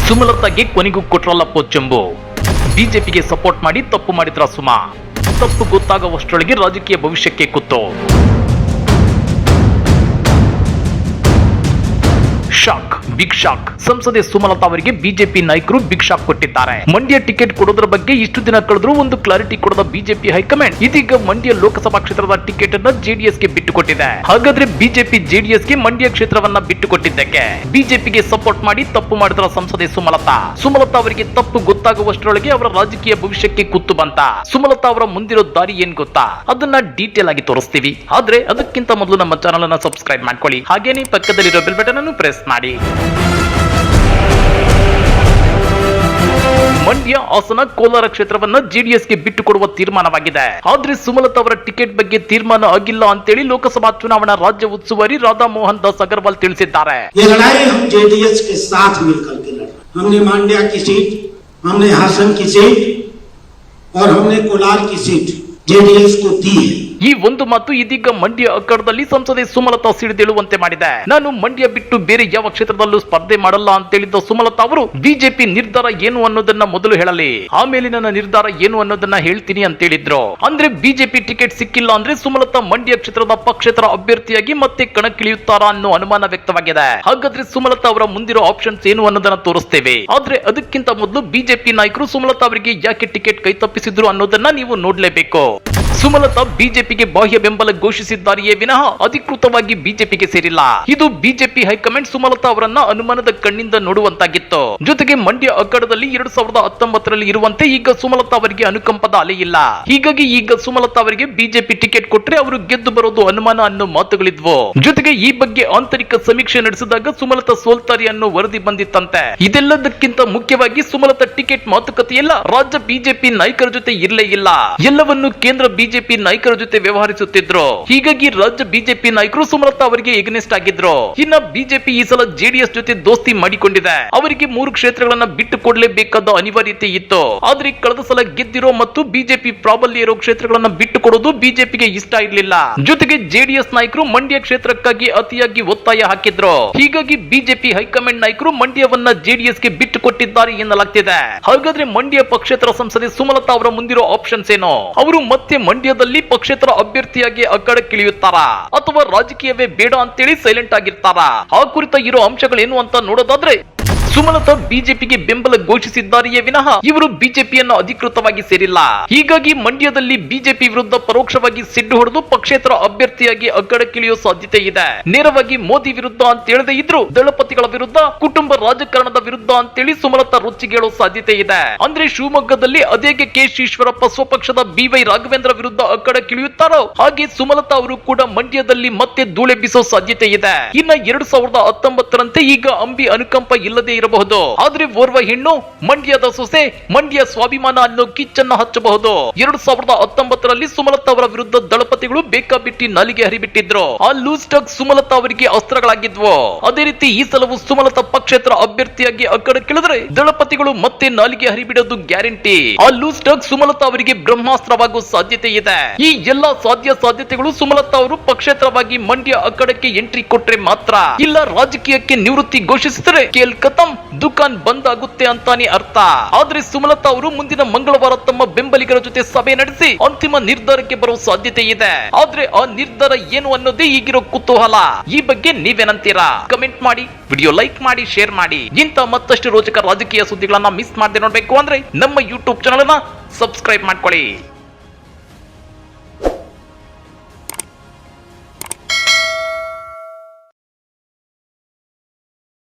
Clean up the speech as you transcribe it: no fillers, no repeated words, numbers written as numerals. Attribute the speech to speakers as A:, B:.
A: ಸುಮಲತಾಗೆ ಕೊನೆಗೂ ಕೊಟ್ರಲ್ಲ ಪೋಚಂಬು. ಬಿಜೆಪಿಗೆ ಸಪೋರ್ಟ್ ಮಾಡಿ ತಪ್ಪು ಮಾಡಿದ್ರ ಸುಮಾ. ತಪ್ಪು ಗೊತ್ತಾಗುವಷ್ಟರೊಳಗೆ ರಾಜಕೀಯ ಭವಿಷ್ಯಕ್ಕೆ ಕುತ್ತು. Shock, big shock. ಸಂಸದೆ ಸುಮಲತಾ ಅವರಿಗೆ ಬಿಜೆಪಿ ನಾಯಕರು ಬಿಗ್ ಶಾಕ್ ಕೊಟ್ಟಿದ್ದಾರೆ. ಮಂಡ್ಯ ಟಿಕೆಟ್ ಕೊಡೋದ್ರ ಬಗ್ಗೆ ಇಷ್ಟು ದಿನ ಕಳೆದ್ರು ಒಂದು ಕ್ಲಾರಿಟಿ ಕೊಡದ ಬಿಜೆಪಿ ಹೈಕಮಾಂಡ್ ಇದೀಗ ಮಂಡ್ಯ ಲೋಕಸಭಾ ಕ್ಷೇತ್ರದ ಟಿಕೆಟ್ ಅನ್ನ ಜೆಡಿಎಸ್ಗೆ ಬಿಟ್ಟುಕೊಟ್ಟಿದೆ. ಹಾಗಾದ್ರೆ ಬಿಜೆಪಿ ಜೆಡಿಎಸ್ಗೆ ಮಂಡ್ಯ ಕ್ಷೇತ್ರವನ್ನ ಬಿಟ್ಟುಕೊಟ್ಟಿದ್ದಕ್ಕೆ ಬಿಜೆಪಿಗೆ ಸಪೋರ್ಟ್ ಮಾಡಿ ತಪ್ಪು ಮಾಡಿದ್ರ ಸಂಸದೆ ಸುಮಲತಾ ಅವರಿಗೆ ತಪ್ಪು ಗೊತ್ತಾಗುವಷ್ಟರೊಳಗೆ ಅವರ ರಾಜಕೀಯ ಭವಿಷ್ಯಕ್ಕೆ ಕುತ್ತು ಬಂತ. ಸುಮಲತಾ ಅವರ ಮುಂದಿರೋ ದಾರಿ ಏನ್ ಗೊತ್ತಾ? ಅದನ್ನ ಡೀಟೇಲ್ ಆಗಿ ತೋರಿಸ್ತೀವಿ. ಆದ್ರೆ ಅದಕ್ಕಿಂತ ಮೊದಲು ನಮ್ಮ ಚಾನಲ್ ಅನ್ನ ಸಬ್ಸ್ಕ್ರೈಬ್ ಮಾಡ್ಕೊಳ್ಳಿ. ಹಾಗೇನೇ ಪಕ್ಕದಲ್ಲಿರೋ ಬೆಲ್ ಬಟನ್ ಅನ್ನು ಪ್ರೆಸ್ ಮಾಡಿ. ಮಂಡ್ಯ, ಹಾಸನ, ಕೋಲಾರ ಕ್ಷೇತ್ರವನ್ನ ಜೆಡಿಎಸ್ಗೆ ಬಿಟ್ಟುಕೊಡುವ ತೀರ್ಮಾನವಾಗಿದೆ. ಆದ್ರೆ ಸುಮಲತಾ ಅವರ ಟಿಕೆಟ್ ಬಗ್ಗೆ ತೀರ್ಮಾನ ಆಗಿಲ್ಲ ಅಂತೇಳಿ ಲೋಕಸಭಾ ಚುನಾವಣಾ ರಾಜ್ಯ ಉಸ್ತುವಾರಿ ರಾಧಾ ಮೋಹನ್ ದಾಸ್ ಅಗರ್ವಾಲ್ ತಿಳಿಸಿದ್ದಾರೆ.
B: हमने मांड्या की सीट, हमने हासन की सीट और हमने कोलार की सीट जेडीएस को दी है.
A: ಈ ಒಂದು ಮಾತು ಇದೀಗ ಮಂಡ್ಯ ಅಖಾಡದಲ್ಲಿ ಸಂಸದೆ ಸುಮಲತಾ ಸಿಡಿದೇಳುವಂತೆ ಮಾಡಿದೆ. ನಾನು ಮಂಡ್ಯ ಬಿಟ್ಟು ಬೇರೆ ಯಾವ ಕ್ಷೇತ್ರದಲ್ಲೂ ಸ್ಪರ್ಧೆ ಮಾಡಲ್ಲ ಅಂತ ಹೇಳಿದ್ದ ಸುಮಲತಾ ಅವರು ಬಿಜೆಪಿ ನಿರ್ಧಾರ ಏನು ಅನ್ನೋದನ್ನ ಮೊದಲು ಹೇಳಲಿ, ಆಮೇಲೆ ನನ್ನ ನಿರ್ಧಾರ ಏನು ಅನ್ನೋದನ್ನ ಹೇಳ್ತೀನಿ ಅಂತ ಹೇಳಿದ್ರು. ಅಂದ್ರೆ ಬಿಜೆಪಿ ಟಿಕೆಟ್ ಸಿಕ್ಕಿಲ್ಲ ಅಂದ್ರೆ ಸುಮಲತಾ ಮಂಡ್ಯ ಕ್ಷೇತ್ರದ ಪಕ್ಷೇತರ ಅಭ್ಯರ್ಥಿಯಾಗಿ ಮತ್ತೆ ಕಣಕ್ಕಿಳಿಯುತ್ತಾರಾ ಅನ್ನೋ ಅನುಮಾನ ವ್ಯಕ್ತವಾಗಿದೆ. ಹಾಗಾದ್ರೆ ಸುಮಲತಾ ಅವರ ಮುಂದಿರೋ ಆಪ್ಷನ್ಸ್ ಏನು ಅನ್ನೋದನ್ನ ತೋರಿಸ್ತೇವೆ. ಆದ್ರೆ ಅದಕ್ಕಿಂತ ಮೊದಲು ಬಿಜೆಪಿ ನಾಯಕರು ಸುಮಲತಾ ಅವರಿಗೆ ಯಾಕೆ ಟಿಕೆಟ್ ಕೈ ತಪ್ಪಿಸಿದ್ರು ಅನ್ನೋದನ್ನ ನೀವು ನೋಡ್ಲೇಬೇಕು. ಸುಮಲತಾ ಬಿಜೆಪಿಗೆ ಬಾಹ್ಯ ಬೆಂಬಲ ಘೋಷಿಸಿದ್ದಾರೆಯೇ ವಿನಃ ಅಧಿಕೃತವಾಗಿ ಬಿಜೆಪಿಗೆ ಸೇರಿಲ್ಲ. ಇದು ಬಿಜೆಪಿ ಹೈಕಮಾಂಡ್ ಸುಮಲತಾ ಅವರನ್ನ ಅನುಮಾನದ ಕಣ್ಣಿಂದ ನೋಡುವಂತಾಗಿತ್ತು. ಜೊತೆಗೆ ಮಂಡ್ಯ ಅಖಾಡದಲ್ಲಿ 2019ರಲ್ಲಿ ಇರುವಂತೆ ಈಗ ಸುಮಲತಾ ಅವರಿಗೆ ಅನುಕಂಪದ ಅಲೆ ಇಲ್ಲ. ಹೀಗಾಗಿ ಈಗ ಸುಮಲತಾ ಅವರಿಗೆ ಬಿಜೆಪಿ ಟಿಕೆಟ್ ಕೊಟ್ರೆ ಅವರು ಗೆದ್ದು ಬರೋದು ಅನುಮಾನ ಅನ್ನೋ ಮಾತುಗಳಿದ್ವು. ಜೊತೆಗೆ ಈ ಬಗ್ಗೆ ಆಂತರಿಕ ಸಮೀಕ್ಷೆ ನಡೆಸಿದಾಗ ಸುಮಲತಾ ಸೋಲ್ತಾರೆ ಅನ್ನೋ ವರದಿ ಬಂದಿತ್ತಂತೆ. ಇದೆಲ್ಲದಕ್ಕಿಂತ ಮುಖ್ಯವಾಗಿ ಸುಮಲತಾ ಟಿಕೆಟ್ ಮಾತುಕತೆಯಲ್ಲ ರಾಜ್ಯ ಬಿಜೆಪಿ ನಾಯಕರ ಜೊತೆ ಇರಲೇ ಇಲ್ಲ. ಎಲ್ಲವನ್ನು ಕೇಂದ್ರ ಬಿಜೆಪಿ ನಾಯಕರ ಜೊತೆ ವ್ಯವಹರಿಸುತ್ತಿದ್ರು. ಹೀಗಾಗಿ ರಾಜ್ಯ ಬಿಜೆಪಿ ನಾಯಕರು ಸುಮಲತಾ ಅವರಿಗೆ ಎಗನೆಸ್ಟ್ ಆಗಿದ್ರು. ಇನ್ನ ಬಿಜೆಪಿ ಈ ಸಲ ಜೆಡಿಎಸ್ ಜೊತೆ ದೋಸ್ತಿ ಮಾಡಿಕೊಂಡಿದೆ. ಅವರಿಗೆ 3 ಕ್ಷೇತ್ರಗಳನ್ನ ಬಿಟ್ಟು ಕೊಡಲೇಬೇಕಾದ ಅನಿವಾರ್ಯತೆ ಇತ್ತು. ಆದ್ರೆ ಕಳೆದ ಸಲ ಗೆದ್ದಿರೋ ಮತ್ತು ಬಿಜೆಪಿ ಪ್ರಾಬಲ್ಯ ಇರೋ ಕ್ಷೇತ್ರಗಳನ್ನ ಬಿಟ್ಟು ಕೊಡೋದು ಬಿಜೆಪಿಗೆ ಇಷ್ಟ ಇರಲಿಲ್ಲ. ಜೊತೆಗೆ ಜೆಡಿಎಸ್ ನಾಯಕರು ಮಂಡ್ಯ ಕ್ಷೇತ್ರಕ್ಕಾಗಿ ಅತಿಯಾಗಿ ಒತ್ತಾಯ ಹಾಕಿದ್ರು. ಹೀಗಾಗಿ ಬಿಜೆಪಿ ಹೈಕಮಾಂಡ್ ನಾಯಕರು ಮಂಡ್ಯವನ್ನ ಜೆಡಿಎಸ್ಗೆ ಬಿಟ್ಟು ಕೊಟ್ಟಿದ್ದಾರೆ ಎನ್ನಲಾಗ್ತಿದೆ. ಹಾಗಾದ್ರೆ ಮಂಡ್ಯ ಪಕ್ಷೇತರ ಸಂಸದೆ ಸುಮಲತಾ ಅವರ ಮುಂದಿರೋ ಆಪ್ಷನ್ಸ್ ಏನು? ಅವರು ಮತ್ತೆ ಮಂಡ್ಯದಲ್ಲಿ ಪಕ್ಷೇತರ ಅಭ್ಯರ್ಥಿಯಾಗಿ ಅಖಾಡಕ್ಕಿಳಿಯುತ್ತಾರಾ ಅಥವಾ ರಾಜಕೀಯವೇ ಬೇಡ ಅಂತೇಳಿ ಸೈಲೆಂಟ್ ಆಗಿರ್ತಾರಾ? ಆ ಕುರಿತ ಇರೋ ಅಂಶಗಳೇನು ಅಂತ ನೋಡೋದಾದ್ರೆ ಸುಮಲತಾ ಬಿಜೆಪಿಗೆ ಬೆಂಬಲ ಘೋಷಿಸಿದ್ದಾರೆಯೇ ವಿನಃ ಇವರು ಬಿಜೆಪಿಯನ್ನು ಅಧಿಕೃತವಾಗಿ ಸೇರಿಲ್ಲ. ಹೀಗಾಗಿ ಮಂಡ್ಯದಲ್ಲಿ ಬಿಜೆಪಿ ವಿರುದ್ಧ ಪರೋಕ್ಷವಾಗಿ ಸಿಡ್ಡು ಹೊಡೆದು ಪಕ್ಷೇತರ ಅಭ್ಯರ್ಥಿಯಾಗಿ ಅಖಾಡಕ್ಕಿಳಿಯೋ ಸಾಧ್ಯತೆ ಇದೆ. ನೇರವಾಗಿ ಮೋದಿ ವಿರುದ್ಧ ಅಂತ ಹೇಳದೇ ಇದ್ರು ದಳಪತಿಗಳ ವಿರುದ್ಧ, ಕುಟುಂಬ ರಾಜಕಾರಣದ ವಿರುದ್ಧ ಅಂತೇಳಿ ಸುಮಲತಾ ರುಚಿಗೇಳೋ ಸಾಧ್ಯತೆ ಇದೆ. ಅಂದ್ರೆ ಶಿವಮೊಗ್ಗದಲ್ಲಿ ಅದೇಗೆ ಕೆಶೀಶ್ವರಪ್ಪ ಸ್ವಪಕ್ಷದ ಬಿವೈ ರಾಘವೇಂದ್ರ ವಿರುದ್ಧ ಅಖಾಡಕ್ಕಿಳಿಯುತ್ತಾರೋ ಹಾಗೆ ಸುಮಲತಾ ಅವರು ಕೂಡ ಮಂಡ್ಯದಲ್ಲಿ ಮತ್ತೆ ಧೂಳೆಬ್ಬಿಸೋ ಸಾಧ್ಯತೆ ಇದೆ. ಇನ್ನ 2019ರಂತೆ ಈಗ ಅಂಬಿ ಅನುಕಂಪ ಇಲ್ಲದೆ ಇರಬಹುದು. ಆದ್ರೆ ಓರ್ವ ಹೆಣ್ಣು ಮಂಡ್ಯದ ಸೊಸೆ, ಮಂಡ್ಯ ಸ್ವಾಭಿಮಾನ ಅನ್ನೋ ಕಿಚ್ಚನ್ನು ಹಚ್ಚಬಹುದು. 2019ರಲ್ಲಿ ಸುಮಲತಾ ಅವರ ವಿರುದ್ಧ ದಳಪತಿಗಳು ಬೇಕಾಬಿಟ್ಟಿ ನಾಲಿಗೆ ಹರಿಬಿಟ್ಟಿದ್ರು. ಆ ಲೂಸ್ ಟಾಕ್ ಸುಮಲತಾ ಅವರಿಗೆ ಅಸ್ತ್ರಗಳಾಗಿದ್ವು. ಅದೇ ರೀತಿ ಈ ಸಲವು ಸುಮಲತಾ ಪಕ್ಷೇತರ ಅಭ್ಯರ್ಥಿಯಾಗಿ ಅಖಾಡಕ್ಕಿಳಿದ್ರೆ ದಳಪತಿಗಳು ಮತ್ತೆ ನಾಲಿಗೆ ಹರಿಬಿಡೋದು ಗ್ಯಾರಂಟಿ. ಆ ಲೂಸ್ ಟಾಕ್ ಸುಮಲತಾ ಅವರಿಗೆ ಬ್ರಹ್ಮಾಸ್ತ್ರವಾಗುವ ಸಾಧ್ಯತೆ ಇದೆ. ಈ ಎಲ್ಲಾ ಸಾಧ್ಯತೆಗಳು ಸುಮಲತಾ ಅವರು ಪಕ್ಷೇತರವಾಗಿ ಮಂಡ್ಯ ಅಖಾಡಕ್ಕೆ ಎಂಟ್ರಿ ಕೊಟ್ರೆ ಮಾತ್ರ. ಇಲ್ಲ ರಾಜಕೀಯಕ್ಕೆ ನಿವೃತ್ತಿ ಘೋಷಿಸಿದರೆ ಕೇಲ್ ಖತಮ್, ದುಕಾನ್ ಬಂದ್ ಆಗುತ್ತೆ ಅಂತಾನೆ ಅರ್ಥ. ಆದ್ರೆ ಸುಮಲತಾ ಅವರು ಮುಂದಿನ ಮಂಗಳವಾರ ತಮ್ಮ ಬೆಂಬಲಿಗರ ಜೊತೆ ಸಭೆ ನಡೆಸಿ ಅಂತಿಮ ನಿರ್ಧಾರಕ್ಕೆ ಬರುವ ಸಾಧ್ಯತೆ ಇದೆ. ಆದ್ರೆ ಆ ನಿರ್ಧಾರ ಏನು ಅನ್ನೋದೇ ಈಗಿರೋ ಕುತೂಹಲ. ಈ ಬಗ್ಗೆ ನೀವೇನಂತೀರಾ? ಕಮೆಂಟ್ ಮಾಡಿ, ವಿಡಿಯೋ ಲೈಕ್ ಮಾಡಿ, ಶೇರ್ ಮಾಡಿ. ಇಂಥ ಮತ್ತಷ್ಟು ರೋಚಕ ರಾಜಕೀಯ ಸುದ್ದಿಗಳನ್ನ ಮಿಸ್ ಮಾಡದೆ ನೋಡ್ಬೇಕು ಅಂದ್ರೆ ನಮ್ಮ ಯೂಟ್ಯೂಬ್ ಚಾನಲ್ ಅನ್ನ ಸಬ್ಸ್ಕ್ರೈಬ್ ಮಾಡ್ಕೊಳ್ಳಿ.